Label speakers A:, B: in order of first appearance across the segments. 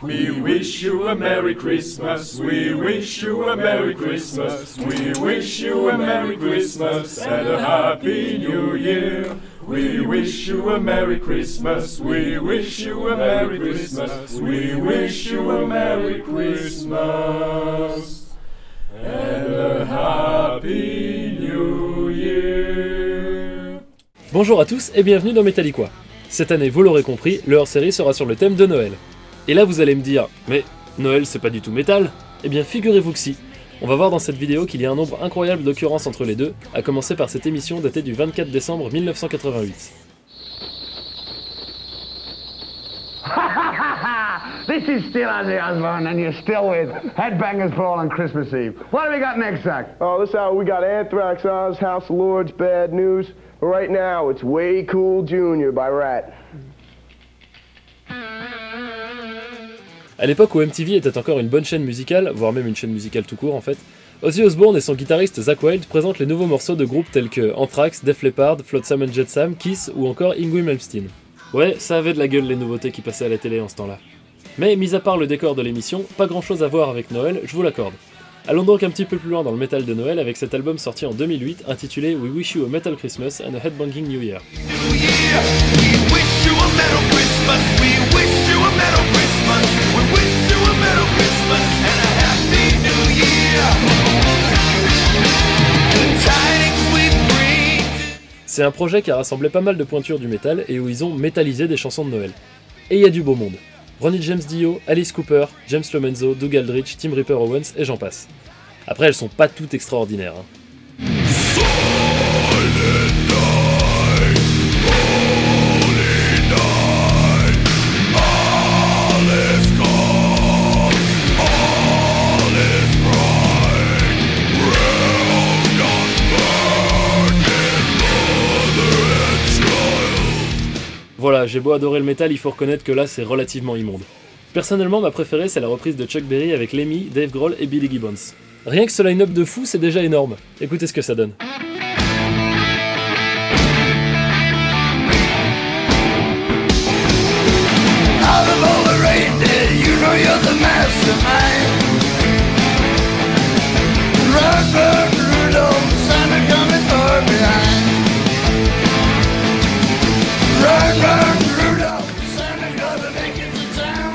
A: We wish you a Merry Christmas, we wish you a Merry Christmas, we wish you a Merry Christmas and a Happy New Year. We wish you a Merry Christmas, we wish you a Merry Christmas, we wish you a Merry Christmas and a Happy New Year.
B: Bonjour à tous et bienvenue dans Metallica. Cette année, vous l'aurez compris, le hors-série sera sur le thème de Noël. Et là vous allez me dire, mais Noël c'est pas du tout métal? Eh bien figurez-vous que si. On va voir dans cette vidéo qu'il y a un nombre incroyable d'occurrences entre les deux, à commencer par cette émission datée du 24 décembre 1988.
C: This is still Ozzy Osbourne and you're still with Headbangers Ball on Christmas Eve. What do we got next, Zach?
D: Oh, this hour we got Anthrax, Oz, House of Lords, Bad News. But right now, it's Way Cool Jr. by Rat.
B: À l'époque où MTV était encore une bonne chaîne musicale, voire même une chaîne musicale tout court en fait, Ozzy Osbourne et son guitariste Zakk Wylde présentent les nouveaux morceaux de groupes tels que Anthrax, Def Leppard, Flotsam and Jetsam, Kiss ou encore Yngwie Malmsteen. Ouais, ça avait de la gueule les nouveautés qui passaient à la télé en ce temps-là. Mais mis à part le décor de l'émission, pas grand chose à voir avec Noël, je vous l'accorde. Allons donc un petit peu plus loin dans le métal de Noël avec cet album sorti en 2008 intitulé We Wish You a Metal Christmas and a Headbanging New Year. C'est un projet qui a rassemblé pas mal de pointures du métal et où ils ont métallisé des chansons de Noël. Et il y a du beau monde. Ronnie James Dio, Alice Cooper, James Lomenzo, Doug Aldrich, Tim Ripper Owens et j'en passe. Après elles sont pas toutes extraordinaires. Voilà, j'ai beau adorer le métal, il faut reconnaître que là c'est relativement immonde. Personnellement, ma préférée c'est la reprise de Chuck Berry avec Lemmy, Dave Grohl et Billy Gibbons. Rien que ce line-up de fou, c'est déjà énorme. Écoutez ce que ça donne.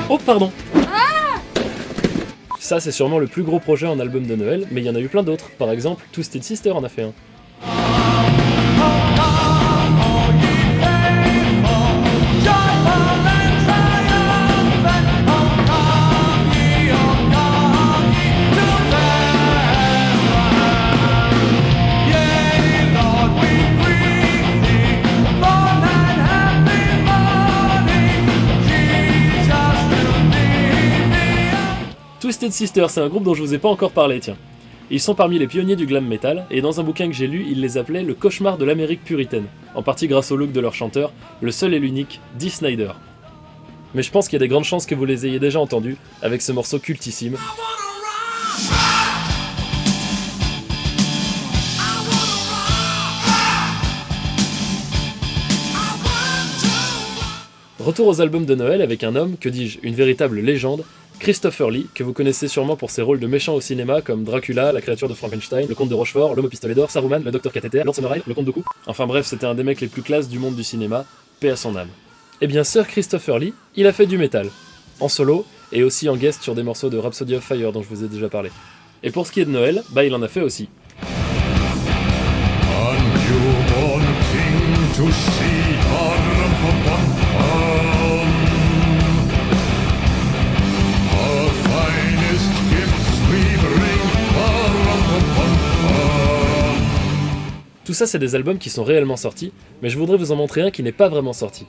B: Oh pardon. Ça c'est sûrement le plus gros projet en album de Noël, mais il y en a eu plein d'autres. Par exemple, Twisted Sister en a fait un. Twisted Sister, c'est un groupe dont je vous ai pas encore parlé, tiens. Ils sont parmi les pionniers du glam metal, et dans un bouquin que j'ai lu, ils les appelaient le cauchemar de l'Amérique puritaine, en partie grâce au look de leur chanteur, le seul et l'unique, Dee Snider. Mais je pense qu'il y a des grandes chances que vous les ayez déjà entendus, avec ce morceau cultissime. Retour aux albums de Noël avec un homme, que dis-je, une véritable légende, Christopher Lee, que vous connaissez sûrement pour ses rôles de méchants au cinéma comme Dracula, la créature de Frankenstein, le comte de Rochefort, l'homme au pistolet d'or, Saruman, le docteur Cathéter, Lord Summerhill, le comte de Cou. Enfin bref, c'était un des mecs les plus classes du monde du cinéma, paix à son âme. Eh bien Sir Christopher Lee, il a fait du métal, en solo, et aussi en guest sur des morceaux de Rhapsody of Fire dont je vous ai déjà parlé. Et pour ce qui est de Noël, bah il en a fait aussi. Tout ça c'est des albums qui sont réellement sortis, mais je voudrais vous en montrer un qui n'est pas vraiment sorti.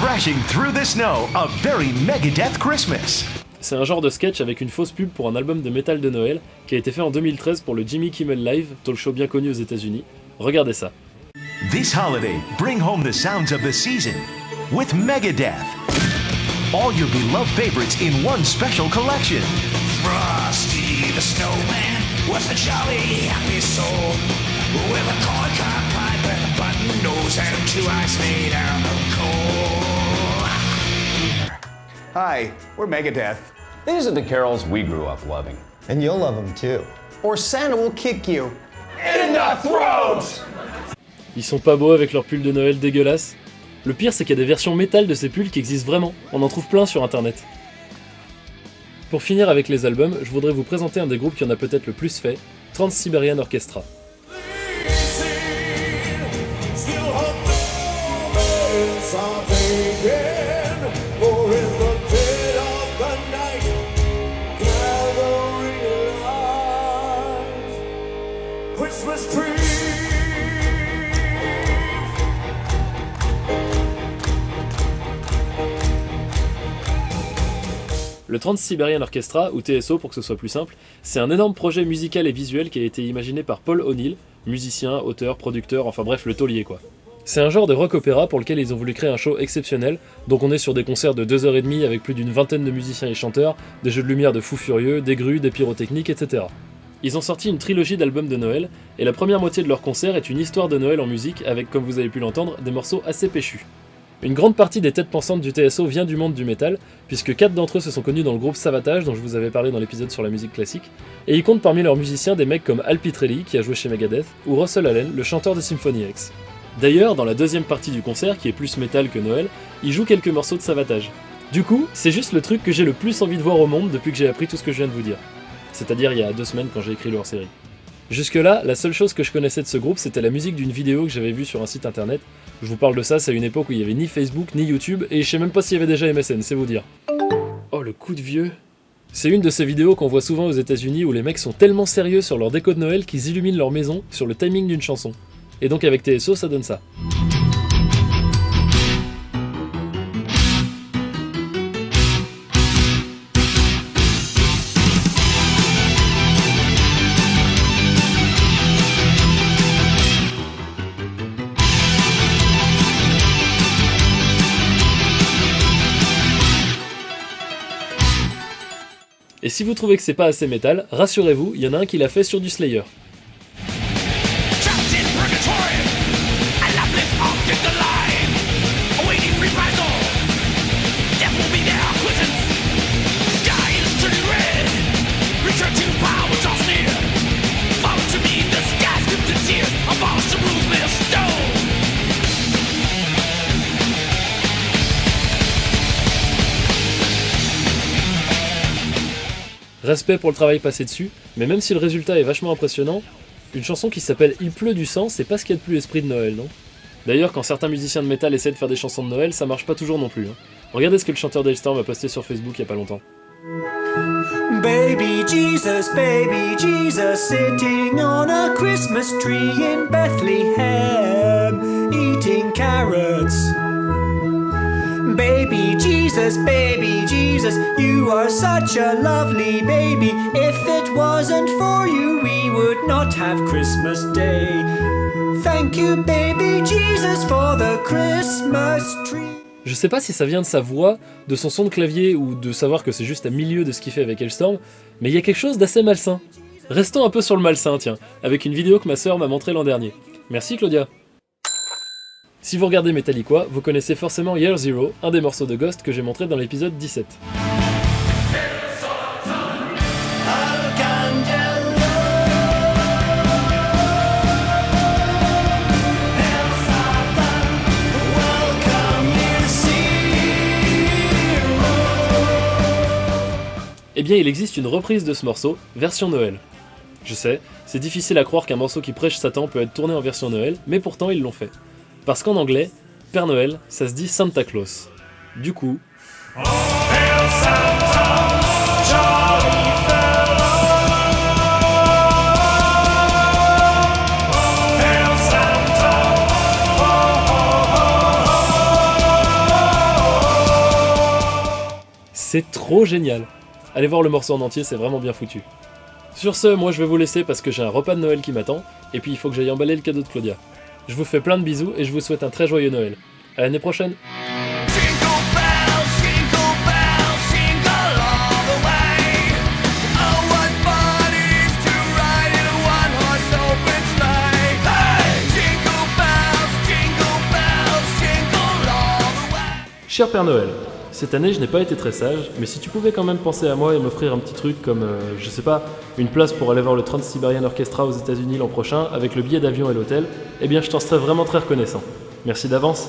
E: Thrashing through the snow, a very Megadeth Christmas.
B: C'est un genre de sketch avec une fausse pub pour un album de métal de Noël qui a été fait en 2013 pour le Jimmy Kimmel Live, talk show bien connu aux États-Unis. Regardez ça.
E: This holiday, bring home the sounds of the season with Megadeth. All your beloved favorites in one special collection.
F: Frosty the snowman was a jolly happy soul with a corncob pipe and a button nose and two eyes made out of coal.
G: Hi, we're Megadeth.
H: These are the carols we grew up loving.
I: And you'll love them too.
G: Or Santa will kick you in the throat!
B: Ils sont pas beaux avec leurs pulls de Noël dégueulasses. Le pire, c'est qu'il y a des versions métal de ces pulls qui existent vraiment. On en trouve plein sur internet. Pour finir avec les albums, je voudrais vous présenter un des groupes qui en a peut-être le plus fait, Trans-Siberian Orchestra. Le Trans-Siberian Orchestra, ou TSO pour que ce soit plus simple, c'est un énorme projet musical et visuel qui a été imaginé par Paul O'Neill, musicien, auteur, producteur, enfin bref, le taulier quoi. C'est un genre de rock-opéra pour lequel ils ont voulu créer un show exceptionnel, donc on est sur des concerts de 2h30 avec plus d'une vingtaine de musiciens et chanteurs, des jeux de lumière de fous furieux, des grues, des pyrotechniques, etc. Ils ont sorti une trilogie d'albums de Noël, et la première moitié de leur concert est une histoire de Noël en musique avec, comme vous avez pu l'entendre, des morceaux assez péchus. Une grande partie des têtes pensantes du TSO vient du monde du métal, puisque 4 d'entre eux se sont connus dans le groupe Savatage, dont je vous avais parlé dans l'épisode sur la musique classique, et ils comptent parmi leurs musiciens des mecs comme Al Pitrelli, qui a joué chez Megadeth, ou Russell Allen, le chanteur de Symphony X. D'ailleurs, dans la deuxième partie du concert, qui est plus métal que Noël, ils jouent quelques morceaux de Savatage. Du coup, c'est juste le truc que j'ai le plus envie de voir au monde depuis que j'ai appris tout ce que je viens de vous dire. C'est-à-dire il y a 2 semaines quand j'ai écrit le hors-série. Jusque-là, la seule chose que je connaissais de ce groupe, c'était la musique d'une vidéo que j'avais vue sur un site internet. Je vous parle de ça, c'est à une époque où il y avait ni Facebook, ni YouTube, et je sais même pas s'il y avait déjà MSN, c'est vous dire. Oh, le coup de vieux. C'est une de ces vidéos qu'on voit souvent aux États-Unis où les mecs sont tellement sérieux sur leur déco de Noël qu'ils illuminent leur maison sur le timing d'une chanson. Et donc avec TSO, ça donne ça. Et si vous trouvez que c'est pas assez métal, rassurez-vous, il y en a un qui l'a fait sur du Slayer. Respect pour le travail passé dessus, mais même si le résultat est vachement impressionnant, une chanson qui s'appelle « Il pleut du sang », c'est pas ce qu'il y a de plus esprit de Noël, non? D'ailleurs, quand certains musiciens de métal essaient de faire des chansons de Noël, ça marche pas toujours non plus. Hein. Regardez ce que le chanteur d'Hailstorm a posté sur Facebook il y a pas longtemps.
F: Baby Jesus, sitting on a Christmas tree in Bethlehem, eating carrots. Baby Jesus, you are such a lovely baby. If it wasn't for you, we would not have Christmas Day. Thank you, baby Jesus, for the Christmas tree.
B: Je sais pas si ça vient de sa voix, de son son de clavier ou de savoir que c'est juste à milieu de ce qu'il fait avec Hailstorm, mais il y a quelque chose d'assez malsain. Restons un peu sur le malsain, tiens, avec une vidéo que ma sœur m'a montrée l'an dernier. Merci Claudia. Si vous regardez Metallica, vous connaissez forcément Year Zero, un des morceaux de Ghost que j'ai montré dans l'épisode 17. Eh bien, il existe une reprise de ce morceau, version Noël. Je sais, c'est difficile à croire qu'un morceau qui prêche Satan peut être tourné en version Noël, mais pourtant ils l'ont fait. Parce qu'en anglais, Père Noël, ça se dit Santa Claus. Du coup... C'est trop génial. Allez voir le morceau en entier, c'est vraiment bien foutu. Sur ce, moi je vais vous laisser parce que j'ai un repas de Noël qui m'attend, et puis il faut que j'aille emballer le cadeau de Claudia. Je vous fais plein de bisous et je vous souhaite un très joyeux Noël. À l'année prochaine! Cher Père Noël, Cette année, je n'ai pas été très sage, mais si tu pouvais quand même penser à moi et m'offrir un petit truc comme, je sais pas, une place pour aller voir le Trans-Siberian Orchestra aux États-Unis l'an prochain avec le billet d'avion et l'hôtel, eh bien je t'en serais vraiment très reconnaissant. Merci d'avance.